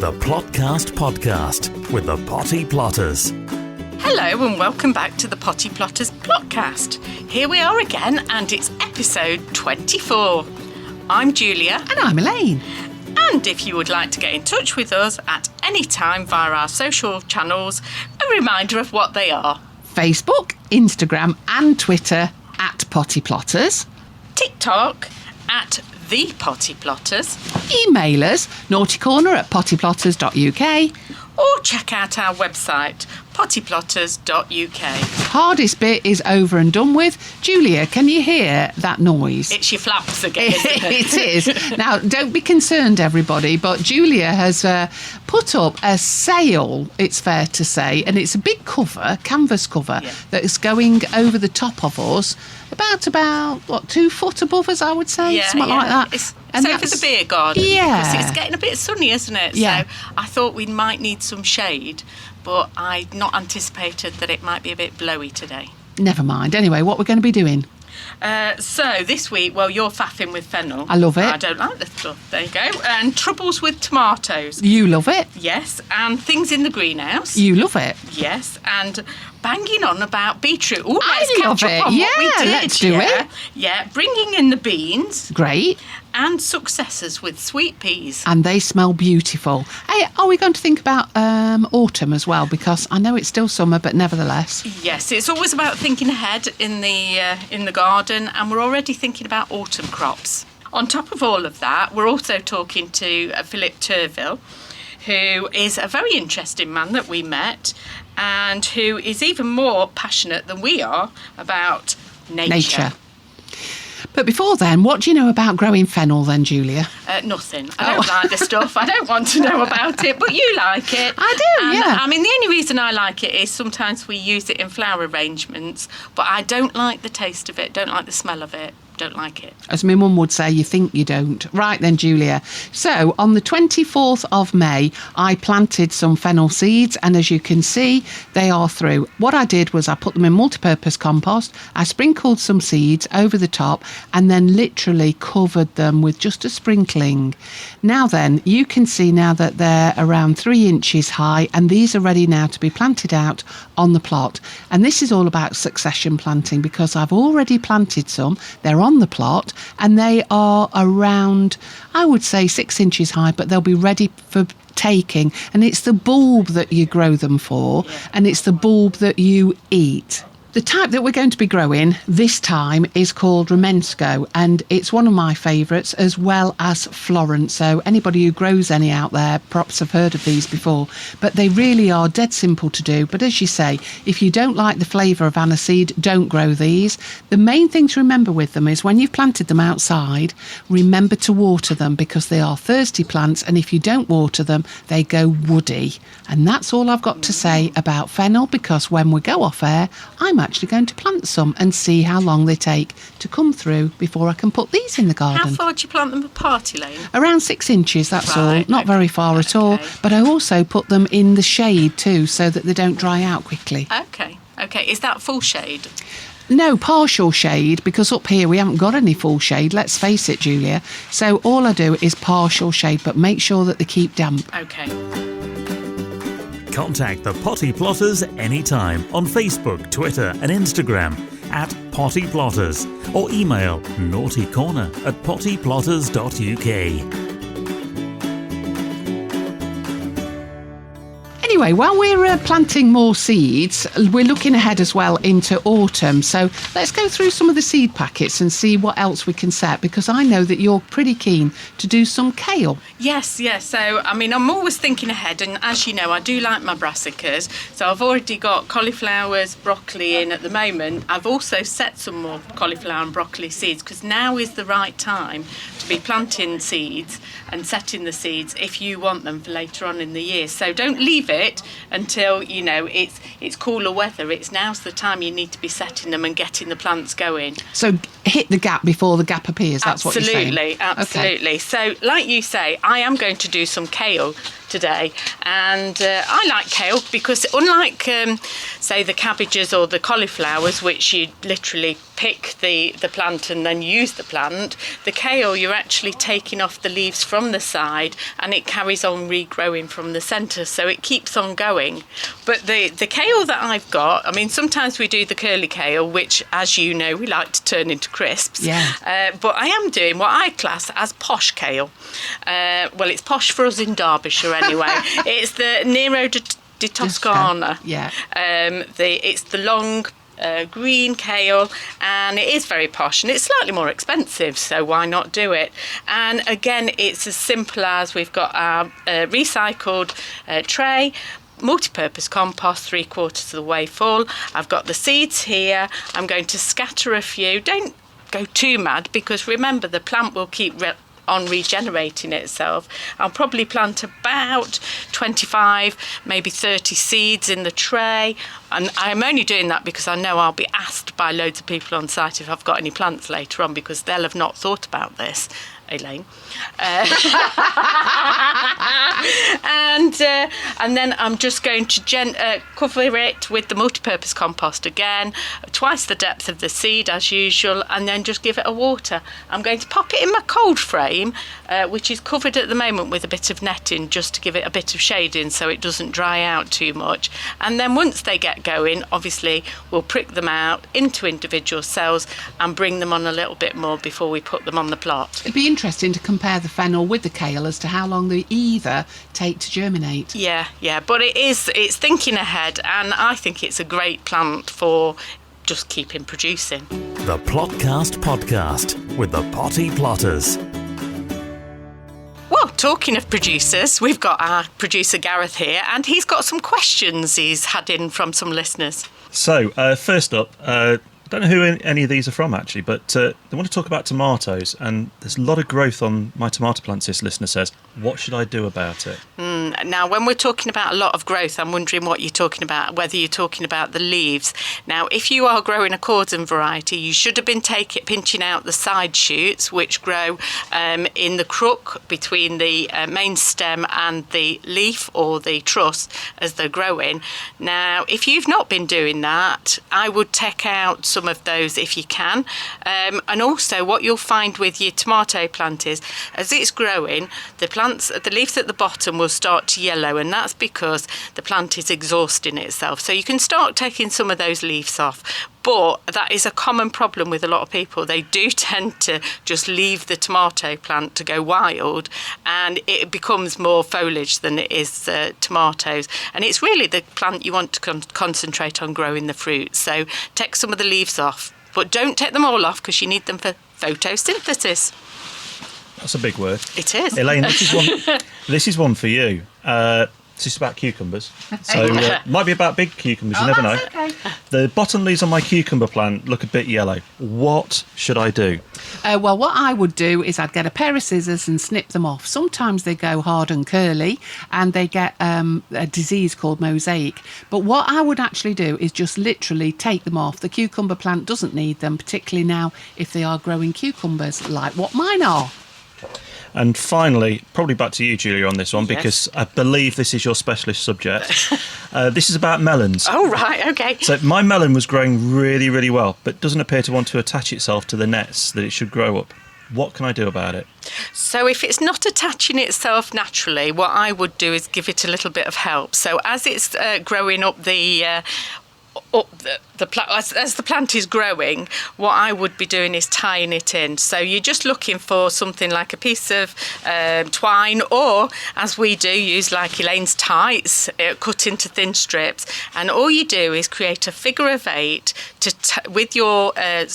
the Plotcast podcast with the Potty Plotters. Hello and welcome back to the Potty Plotters Plotcast. Here we are again and it's episode 24. I'm Julia. And I'm Elaine. And if you would like to get in touch with us at any time via our social channels, a reminder of what they are. Facebook, Instagram and Twitter at Potty Plotters. TikTok at The Potty Plotters. Email us, naughtycorner at pottyplotters.uk. Or check out our website, pottyplotters.uk. Hardest bit is over and done with. Julia, can you hear that noise? It's your flaps again, isn't it? It is. Now, don't be concerned, everybody, but Julia has put up a sail, it's fair to say, and it's a big cover, canvas cover, that is going over the top of us, about 2 foot above us, I would say, something like that. It's for the beer garden. Yeah. Because it's getting a bit sunny, isn't it? Yeah. So I thought we might need some shade, but I'd not anticipated that it might be a bit blowy today. Never mind. Anyway, what we're going to be doing? So this week, you're faffing with fennel. I love it. I don't like the stuff. There you go. And troubles with tomatoes. You love it. Yes. And things in the greenhouse. You love it. Yes. And banging on about beetroot. Oh, I let's love catch it. up on what we did. Let's do it. Yeah. Bringing in the beans. Great. And successes with sweet peas. And they smell beautiful. Hey, are we going to think about autumn as well? Because I know it's still summer, but nevertheless. Yes, it's always about thinking ahead in the garden, and we're already thinking about autumn crops. On top of all of that, we're also talking to Philip Turvil, who is a very interesting man that we met, and who is even more passionate than we are about nature. But before then, what do you know about growing fennel then, Julia? Nothing. I don't like the stuff. I don't want to know about it, but you like it. I do, yeah. I mean, the only reason I like it is sometimes we use it in flower arrangements, but I don't like the taste of it, don't like the smell of it. Don't like it. As my mum would say, you think you don't. Right then, Julia. So on the 24th of May, I planted some fennel seeds, and as you can see, they are through. What I did was I put them in multi-purpose compost, I sprinkled some seeds over the top, and then literally covered them with just a sprinkling. Now then, you can see now that they're around 3 inches high, and these are ready now to be planted out on the plot. And this is all about succession planting, because I've already planted some. They're on the plot and they are around, I would say, 6 inches high, but they'll be ready for taking. And it's the bulb that you grow them for, and it's the bulb that you eat. The type that we're going to be growing this time is called Romensco, and it's one of my favourites, as well as Florence. So anybody who grows any out there perhaps have heard of these before, but they really are dead simple to do. But as you say, if you don't like the flavour of aniseed, don't grow these. The main thing to remember with them is when you've planted them outside, remember to water them, because they are thirsty plants, and if you don't water them, they go woody. And that's all I've got to say about fennel, because when we go off air, I'm actually going to plant some and see how long they take to come through before I can put these in the garden. How far do you plant them apart, Elaine? Around 6 inches, that's all. Right, Not very far at all. But I also put them in the shade too, so that they don't dry out quickly. Okay. Is that full shade? No, partial shade, because up here we haven't got any full shade, let's face it, Julia. So all I do is partial shade, but make sure that they keep damp. Okay. Contact the Potty Plotters anytime on Facebook, Twitter and Instagram at Potty Plotters, or email naughtycorner at pottyplotters.uk. Anyway, while we're planting more seeds, we're looking ahead as well into autumn. So let's go through some of the seed packets and see what else we can set, because I know that you're pretty keen to do some kale. Yes. So, I mean, I'm always thinking ahead, and as you know, I do like my brassicas. So I've already got cauliflowers, broccoli in at the moment. I've also set some more cauliflower and broccoli seeds, because now is the right time to be planting seeds and setting the seeds if you want them for later on in the year. So don't leave it until, you know, it's cooler weather. Now's the time you need to be setting them and getting the plants going. So hit the gap before the gap appears, that's what you're saying? Absolutely. Okay. So, like you say, I am going to do some kale today. And I like kale because unlike, say, the cabbages or the cauliflowers, which you literally pick the plant and then use the plant, the kale you're actually taking off the leaves from the side and it carries on regrowing from the centre, so it keeps on going. But the kale that I've got, I mean, sometimes we do the curly kale, which, as you know, we like to turn into crisps. Yeah. But I am doing what I class as posh kale. Well, it's posh for us in Derbyshire anyway. It's the Nero di Toscana. Yeah. It's the long green kale, and it is very posh, and it's slightly more expensive, so why not do it? And again, it's as simple as we've got our recycled tray, multi-purpose compost 3/4 of the way full. I've got the seeds here. I'm going to scatter a few. Don't go too mad, because remember, the plant will keep on regenerating itself. I'll probably plant about 25, maybe 30 seeds in the tray, and I'm only doing that because I know I'll be asked by loads of people on site if I've got any plants later on, because they'll have not thought about this, Elaine. And then I'm just going to cover it with the multi-purpose compost again, twice the depth of the seed as usual, and then just give it a water. I'm going to pop it in my cold frame, which is covered at the moment with a bit of netting, just to give it a bit of shading so it doesn't dry out too much. And then once they get going, obviously we'll prick them out into individual cells and bring them on a little bit more before we put them on the plot. It'd be interesting to compare the fennel with the kale as to how long they either take to germinate. Yeah, but it's thinking ahead, and I think it's a great plant for just keeping producing. The Plotcast podcast with the Potty Plotters. Well, talking of producers, we've got our producer Gareth here, and he's got some questions he's had in from some listeners. So, first up, I don't know who any of these are from, actually, but they want to talk about tomatoes, and there's a lot of growth on my tomato plants, this listener says. What should I do about it? Now, when we're talking about a lot of growth, I'm wondering what you're talking about, whether you're talking about the leaves. Now, if you are growing a cordon variety, you should have been pinching out the side shoots, which grow in the crook between the main stem and the leaf or the truss as they're growing. Now, if you've not been doing that, I would take out some of those if you can. And also, what you'll find with your tomato plant is, as it's growing, the leaves at the bottom will start to yellow, and that's because the plant is exhausting itself. So you can start taking some of those leaves off. But that is a common problem with a lot of people. They do tend to just leave the tomato plant to go wild, and it becomes more foliage than it is tomatoes. And it's really the plant you want to concentrate on growing the fruit. So take some of the leaves off, but don't take them all off, because you need them for photosynthesis. That's a big word. It is. Elaine, this is one for you. This is about cucumbers. So might be about big cucumbers, you never know. Okay. The bottom leaves on my cucumber plant look a bit yellow. What should I do? Well, what I would do is I'd get a pair of scissors and snip them off. Sometimes they go hard and curly, and they get a disease called mosaic. But what I would actually do is just literally take them off. The cucumber plant doesn't need them, particularly now if they are growing cucumbers like what mine are. And finally, probably back to you, Julia, on this one, Yes. because I believe this is your specialist subject. This is about melons. Oh, right, okay. So my melon was growing really, really well, but doesn't appear to want to attach itself to the nets that it should grow up. What can I do about it? So if it's not attaching itself naturally, what I would do is give it a little bit of help. So as it's growing up as the plant is growing, what I would be doing is tying it in. So you're just looking for something like a piece of twine, or as we do, use like Elaine's tights, cut into thin strips, and all you do is create a figure of 8 with your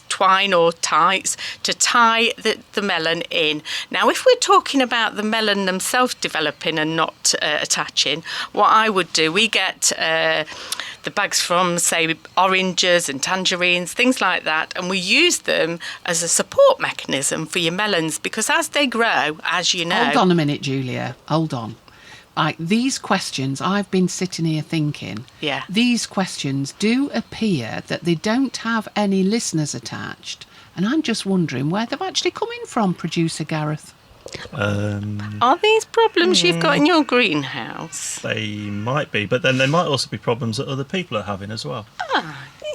twine or tights to tie the melon in. Now, if we're talking about the melon themselves developing and not attaching, what I would do, we get the bags from, say, oranges and tangerines, things like that, and we use them as a support mechanism for your melons, because as they grow, as you know... Hold on a minute, Julia. Hold on. These questions, I've been sitting here thinking, Yeah. These questions do appear that they don't have any listeners attached, and I'm just wondering where they've actually come in from, producer Gareth. Are these problems you've got in your greenhouse? They might be, but then there might also be problems that other people are having as well.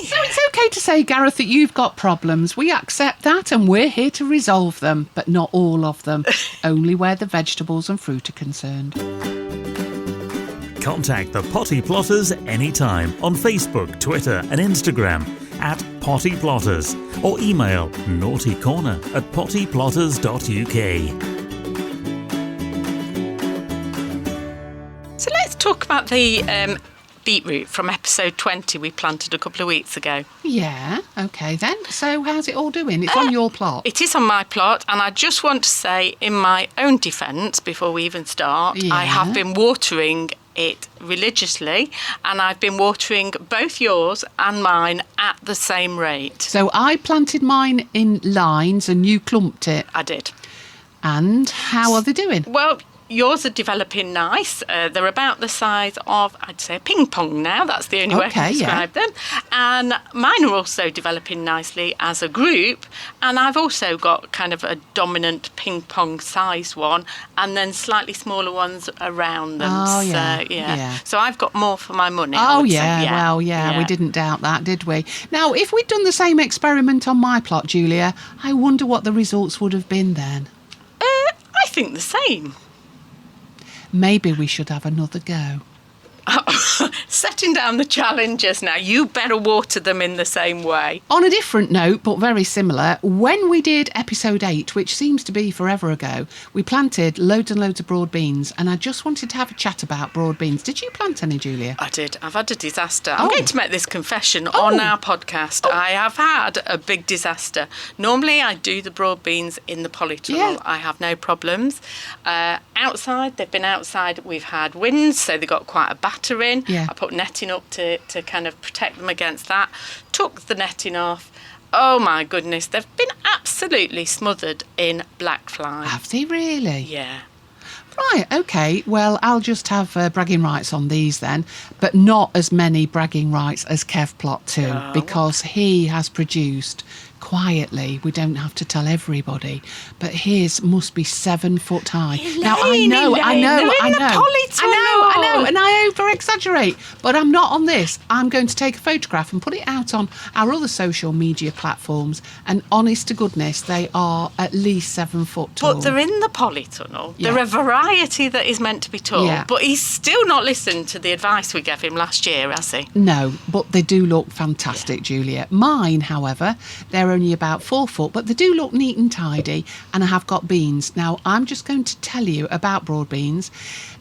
So it's okay to say, Gareth, that you've got problems. We accept that and we're here to resolve them, but not all of them. Only where the vegetables and fruit are concerned. Contact the Potty Plotters anytime on Facebook, Twitter and Instagram at Potty Plotters, or email naughtycorner@pottyplotters.uk. So let's talk about the beetroot from episode 20 we planted a couple of weeks ago. Yeah, okay then. So how's it all doing? It's on your plot. It is on my plot, and I just want to say in my own defence, before we even start, Yeah. I have been watering it religiously, and I've been watering both yours and mine at the same rate. So I planted mine in lines and you clumped it. I did. And how are they doing? Well, yours are developing nice. They're about the size of, I'd say, a ping pong now. That's the only way I Okay, can describe them. And mine are also developing nicely as a group. And I've also got kind of a dominant ping pong size one, and then slightly smaller ones around them. Oh, So, yeah. So I've got more for my money. I Oh, would say. yeah, well, we didn't doubt that, did we? Now, if we'd done the same experiment on my plot, Julia, I wonder what the results would have been then. I think the same. Maybe we should have another go. Setting down the challenges now. You better water them in the same way. On a different note, but very similar, when we did episode 8, which seems to be forever ago, we planted loads and loads of broad beans, and I just wanted to have a chat about broad beans. Did you plant any, Julia? I did. I've had a disaster. I'm Oh. going to make this confession on our podcast. I have had a big disaster. Normally, I do the broad beans in the polytunnel. Yeah. I have no problems. Outside, they've been outside. We've had winds, so they got quite a batter in. Yeah. I put netting up to kind of protect them against that. Took the netting off. Oh, my goodness. They've been absolutely smothered in black flies. Have they really? Yeah. Right, OK. Well, I'll just have bragging rights on these then, but not as many bragging rights as Kev Plot 2, because he has produced quietly, we don't have to tell everybody, but his must be 7 foot high. Now, I know, They're in the polytunnel. and I over-exaggerate, but I'm not on this. I'm going to take a photograph and put it out on our other social media platforms, and honest to goodness, they are at least 7 foot tall. But they're in the polytunnel. Yeah. They're a variety that is meant to be tall. Yeah. But he's still not listened to the advice we gave him last year, has he? No, but they do look fantastic, Julia. Mine, however, they're only about 4 foot, but they do look neat and tidy, and I have got beans. Now, I'm just going to tell you about broad beans.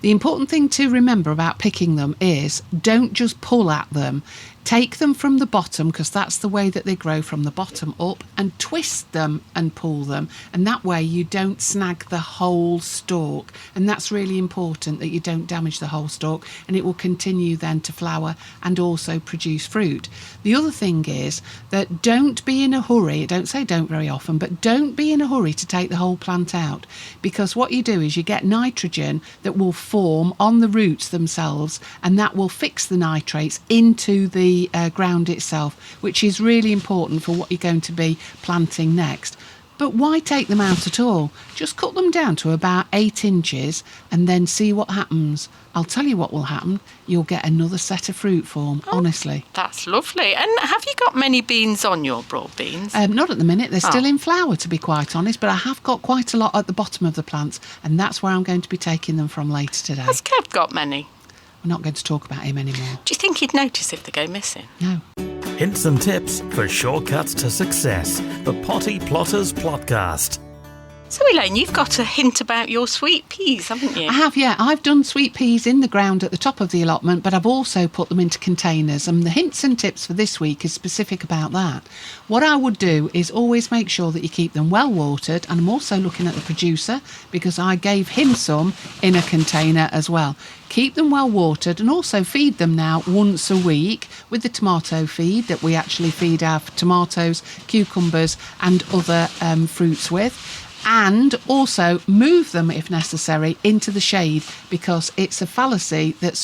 The important thing to remember about picking them is don't just pull at them. Take them from the bottom, because that's the way that they grow, from the bottom up, and twist them and pull them, and that way you don't snag the whole stalk, and that's really important, that you don't damage the whole stalk, and it will continue then to flower and also produce fruit. The other thing is that don't be in a hurry, don't say don't very often, but don't be in a hurry to take the whole plant out, because what you do is you get nitrogen that will form on the roots themselves, and that will fix the nitrates into the ground itself, which is really important for what you're going to be planting next. But why take them out at all? Just cut them down to about 8 inches and then see what happens. I'll tell you what will happen. You'll get another set of fruit form, honestly. That's lovely. And have you got many beans on your broad beans? Not at the minute. They're still in flower, to be quite honest, but I have got quite a lot at the bottom of the plants, and that's where I'm going to be taking them from later today. Has Kev got many? We're not going to talk about him anymore. Do you think he'd notice if they go missing? No. Hints and tips for shortcuts to success. The Potty Plotters Plotcast. So, Elaine, you've got a hint about your sweet peas, haven't you? I have, yeah. I've done sweet peas in the ground at the top of the allotment, but I've also put them into containers. And the hints and tips for this week is specific about that. What I would do is always make sure that you keep them well watered. And I'm also looking at the producer, because I gave him some in a container as well. Keep them well watered, and also feed them now once a week with the tomato feed that we actually feed our tomatoes, cucumbers and other fruits with. And also move them, if necessary, into the shade, because it's a fallacy that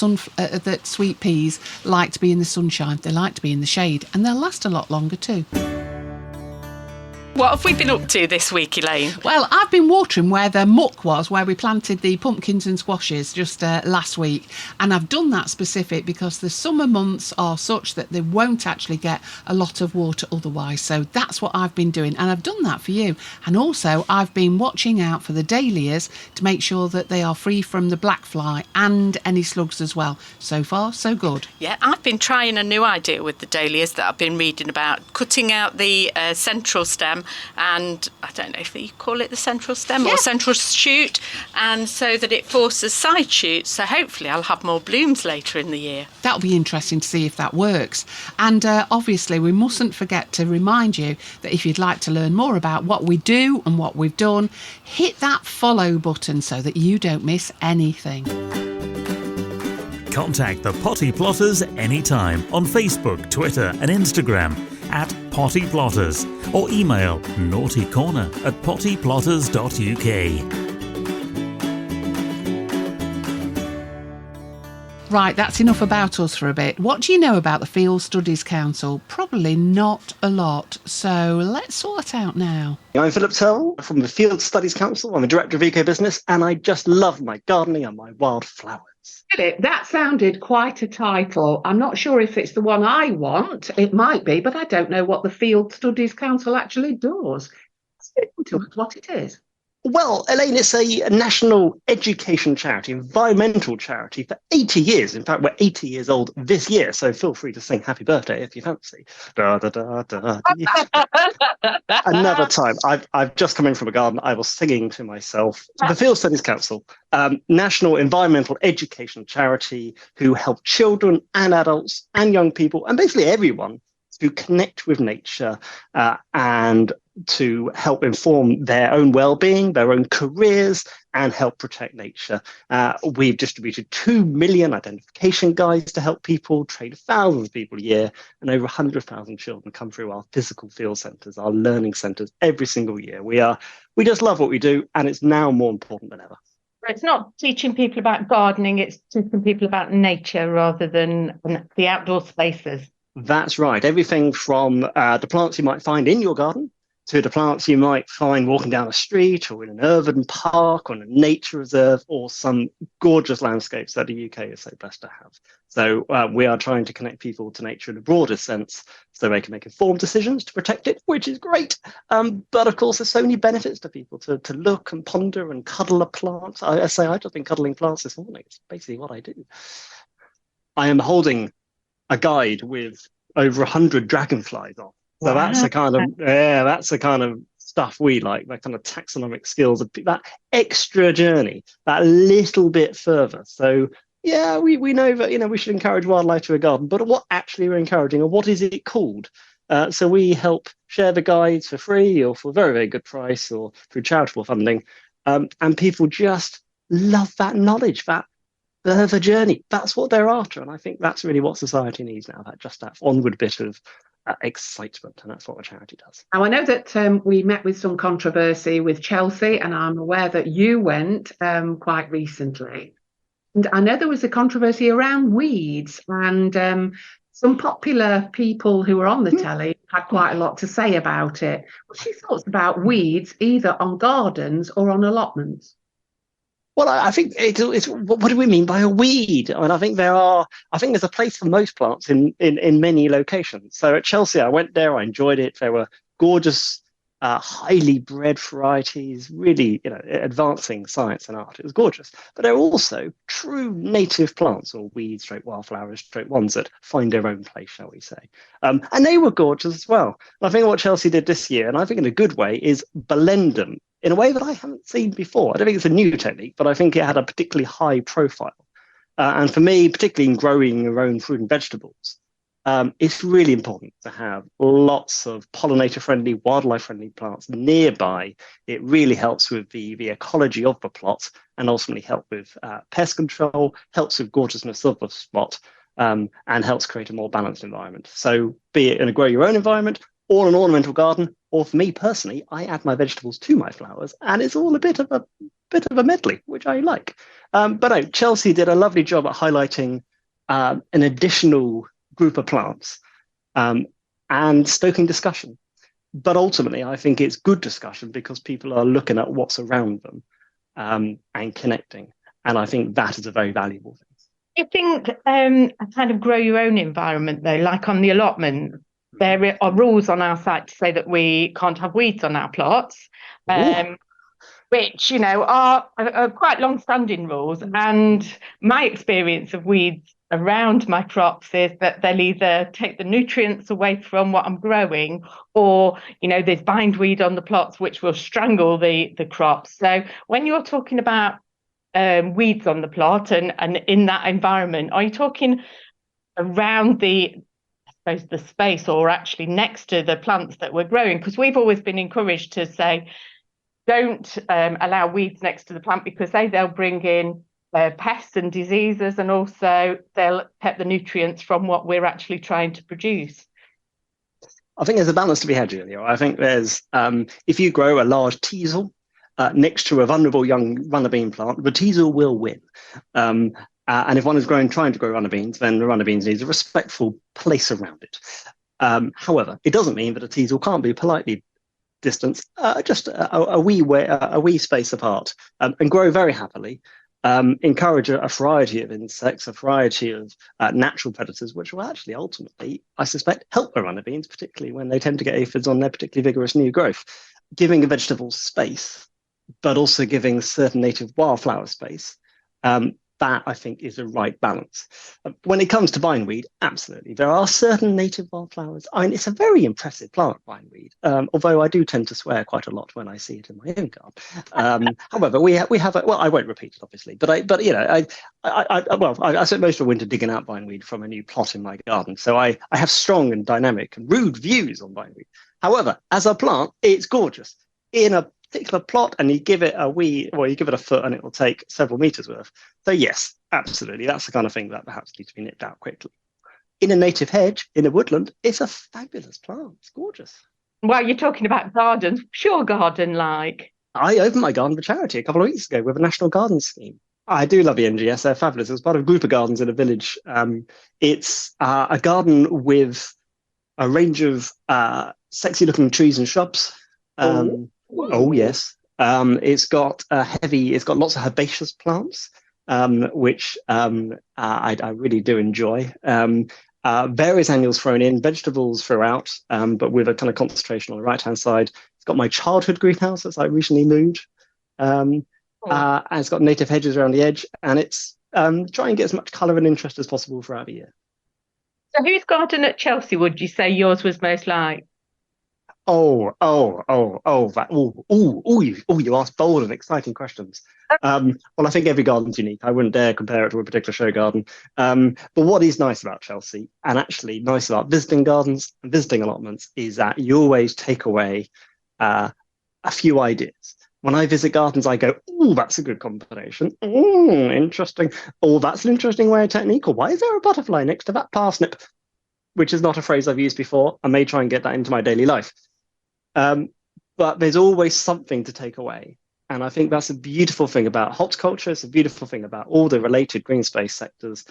that sweet peas like to be in the sunshine. They like to be in the shade, and they'll last a lot longer too. What have we been up to this week, Elaine? Well, I've been watering where the muck was, where we planted the pumpkins and squashes just last week. And I've done that specific because the summer months are such that they won't actually get a lot of water otherwise. So that's what I've been doing. And I've done that for you. And also, I've been watching out for the dahlias to make sure that they are free from the black fly and any slugs as well. So far, so good. Yeah, I've been trying a new idea with the dahlias that I've been reading about, cutting out the central stem, and I don't know if you call it the central stem or central shoot, and so that it forces side shoots. So hopefully I'll have more blooms later in the year. That'll be interesting to see if that works. And obviously we mustn't forget to remind you that if you'd like to learn more about what we do and what we've done, hit that follow button so that you don't miss anything. Contact the Potty Plotters anytime on Facebook, Twitter and Instagram at Potty Plotters, or email naughtycorner@pottyplotters.uk. Right, that's enough about us for a bit. What do you know about the Field Studies Council? Probably not a lot, so let's sort out now. I'm Philip Turvil from the Field Studies Council. I'm a director of eco-business, and I just love my gardening and my wildflowers. Philip, that sounded quite a title. I'm not sure if it's the one I want. It might be, but I don't know what the Field Studies Council actually does. Explain to us what it is. Well, Elaine, it's a national education charity, environmental charity for 80 years. In fact, we're 80 years old this year, so feel free to sing happy birthday if you fancy. Da, da, da, da. Another time, I've just come in from a garden, I was singing to myself. The Field Studies Council, national environmental education charity who help children and adults and young people, and basically everyone, to connect with nature and to help inform their own well-being, their own careers, and help protect nature. We've distributed 2 million identification guides to help people, train thousands of people a year, and over 100,000 children come through our physical field centres, our learning centres, every single year. We just love what we do, and it's now more important than ever. It's not teaching people about gardening, it's teaching people about nature rather than the outdoor spaces. That's right. Everything from the plants you might find in your garden to the plants you might find walking down a street or in an urban park or in a nature reserve or some gorgeous landscapes that the UK is so blessed to have. So we are trying to connect people to nature in a broader sense so they can make informed decisions to protect it, which is great. But of course, there's so many benefits to people to look and ponder and cuddle a plant. I've just been cuddling plants this morning. It's basically what I do. I am holding a guide with over 100 dragonflies on. So that's the kind of stuff we like, that kind of taxonomic skills, that extra journey, that little bit further. So yeah, we know that, we should encourage wildlife to a garden, but what actually we're encouraging and what is it called? So we help share the guides for free or for a very, very good price or through charitable funding. And people just love that knowledge, that further journey. That's what they're after. And I think that's really what society needs now, that onward bit of excitement, and that's what a charity does. Now, I know that we met with some controversy with Chelsea, and I'm aware that you went quite recently. And I know there was a controversy around weeds, and some popular people who were on the telly had quite a lot to say about it. What's your thoughts about weeds, either on gardens or on allotments? Well, I think it's what do we mean by a weed? I mean, I think there's a place for most plants in many locations. So at Chelsea, I went there, I enjoyed it. There were gorgeous, highly bred varieties, really, advancing science and art. It was gorgeous. But there are also true native plants, or weeds, wildflowers, ones that find their own place, shall we say. And they were gorgeous as well. And I think what Chelsea did this year, and I think in a good way, is blend them in a way that I haven't seen before. I don't think it's a new technique, but I think it had a particularly high profile. And for me, particularly in growing your own fruit and vegetables, it's really important to have lots of pollinator-friendly, wildlife-friendly plants nearby. It really helps with the ecology of the plot and ultimately help with pest control, helps with gorgeousness of the spot, and helps create a more balanced environment. So be it in a grow your own environment or an ornamental garden, or for me personally, I add my vegetables to my flowers, and it's all a bit of a medley, which I like. But no, Chelsea did a lovely job at highlighting an additional group of plants and stoking discussion. But ultimately, I think it's good discussion because people are looking at what's around them and connecting. And I think that is a very valuable thing. You think a kind of grow your own environment, though, like on the allotment, there are rules on our site to say that we can't have weeds on our plots, which, are quite long-standing rules. And my experience of weeds around my crops is that they'll either take the nutrients away from what I'm growing, or, there's bindweed on the plots, which will strangle the crops. So when you're talking about weeds on the plot and in that environment, are you talking around the space, or actually next to the plants that we're growing? Because we've always been encouraged to say, don't allow weeds next to the plant, because they'll bring in pests and diseases, and also they'll take the nutrients from what we're actually trying to produce. I think there's a balance to be had, Julia. I think there's, if you grow a large teasel next to a vulnerable young runner bean plant, the teasel will win. And if one is trying to grow runner beans, then the runner beans needs a respectful place around it. However, it doesn't mean that a teasel can't be politely distanced, just a wee space apart, and grow very happily. Encourage a variety of insects, a variety of natural predators, which will actually ultimately, I suspect, help the runner beans, particularly when they tend to get aphids on their particularly vigorous new growth. Giving a vegetable space, but also giving certain native wildflower space, that I think is the right balance. When it comes to bindweed, absolutely. There are certain native wildflowers. I mean, it's a very impressive plant, bindweed, although I do tend to swear quite a lot when I see it in my own garden. However, we have I won't repeat it, obviously, but I spent most of the winter digging out bindweed from a new plot in my garden. So I have strong and dynamic and rude views on bindweed. However, as a plant, it's gorgeous. In a particular plot, and you give it a foot and it will take several meters worth. So yes, absolutely, that's the kind of thing that perhaps needs to be nipped out quickly. In a native hedge, in a woodland, it's a fabulous plant. It's gorgeous. Well, you're talking about gardens, pure garden-like. I opened my garden for charity a couple of weeks ago with a national garden scheme. I do love the NGS, they're fabulous. It was part of a group of gardens in a village. It's a garden with a range of sexy looking trees and shrubs. Oh yes, it's got lots of herbaceous plants, which I really do enjoy. Various annuals thrown in, vegetables throughout, but with a kind of concentration on the right hand side. It's got my childhood greenhouse that's I recently moved, and it's got native hedges around the edge, and it's trying to get as much colour and interest as possible throughout the year. So, whose garden at Chelsea would you say yours was most like? You ask bold and exciting questions. Well, I think every garden's unique. I wouldn't dare compare it to a particular show garden. But what is nice about Chelsea, and actually nice about visiting gardens and visiting allotments, is that you always take away a few ideas. When I visit gardens, I go, oh, that's a good combination. Interesting. Oh, that's an interesting way of technique. Or why is there a butterfly next to that parsnip? Which is not a phrase I've used before. I may try and get that into my daily life. But there's always something to take away. And I think that's a beautiful thing about horticulture. It's a beautiful thing about all the related green space sectors,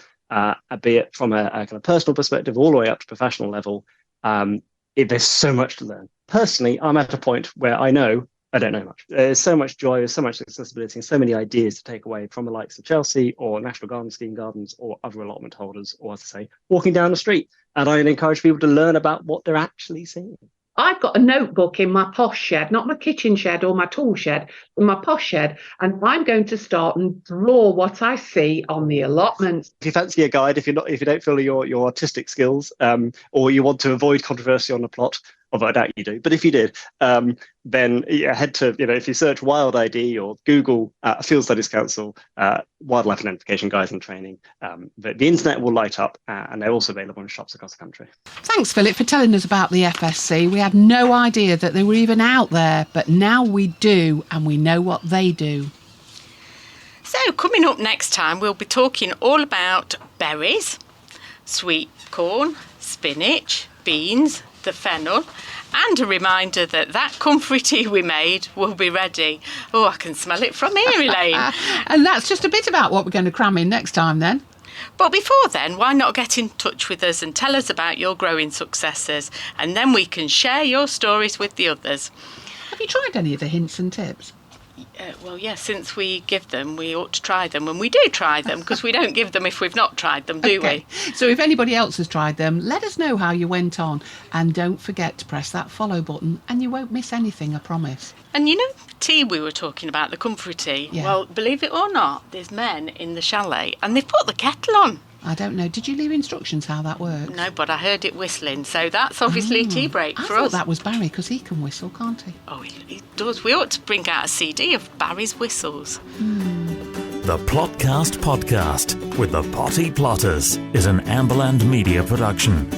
be it from a kind of personal perspective all the way up to professional level. There's so much to learn. Personally, I'm at a point where I know I don't know much. There's so much joy, there's so much accessibility, and so many ideas to take away from the likes of Chelsea or National Garden Scheme Gardens or other allotment holders, or as I say, walking down the street. And I encourage people to learn about what they're actually seeing. I've got a notebook in my posh shed, not my kitchen shed or my tool shed, but my posh shed, and I'm going to start and draw what I see on the allotments. If you fancy a guide, if you don't feel your artistic skills, or you want to avoid controversy on the plot, although I doubt you do, but if you did, then head to, if you search Wild ID or Google Field Studies Council, Wildlife Identification Guides and Training, the internet will light up, and they're also available in shops across the country. Thanks, Philip, for telling us about the FSC. We had no idea that they were even out there, but now we do, and we know what they do. So coming up next time, we'll be talking all about berries, sweet corn, spinach, beans, the fennel, and a reminder that comfrey tea we made will be ready. Oh, I can smell it from here, Elaine. And that's just a bit about what we're going to cram in next time then. But before then, why not get in touch with us and tell us about your growing successes, and then we can share your stories with the others. Have you tried any of the hints and tips? Well, yes, since we give them, we ought to try them. And we do try them, because we don't give them if we've not tried them, do we? So if anybody else has tried them, let us know how you went on. And don't forget to press that follow button and you won't miss anything, I promise. And you know the tea we were talking about, the comfrey tea? Yeah. Well, believe it or not, there's men in the chalet and they've put the kettle on. I don't know. Did you leave instructions how that works? No, but I heard it whistling, so that's obviously tea break for I us. thought that was Barry, because he can whistle, can't he? Oh, he does. We ought to bring out a CD of Barry's whistles. The Plotcast podcast with the Potty Plotters is an Amberland Media production.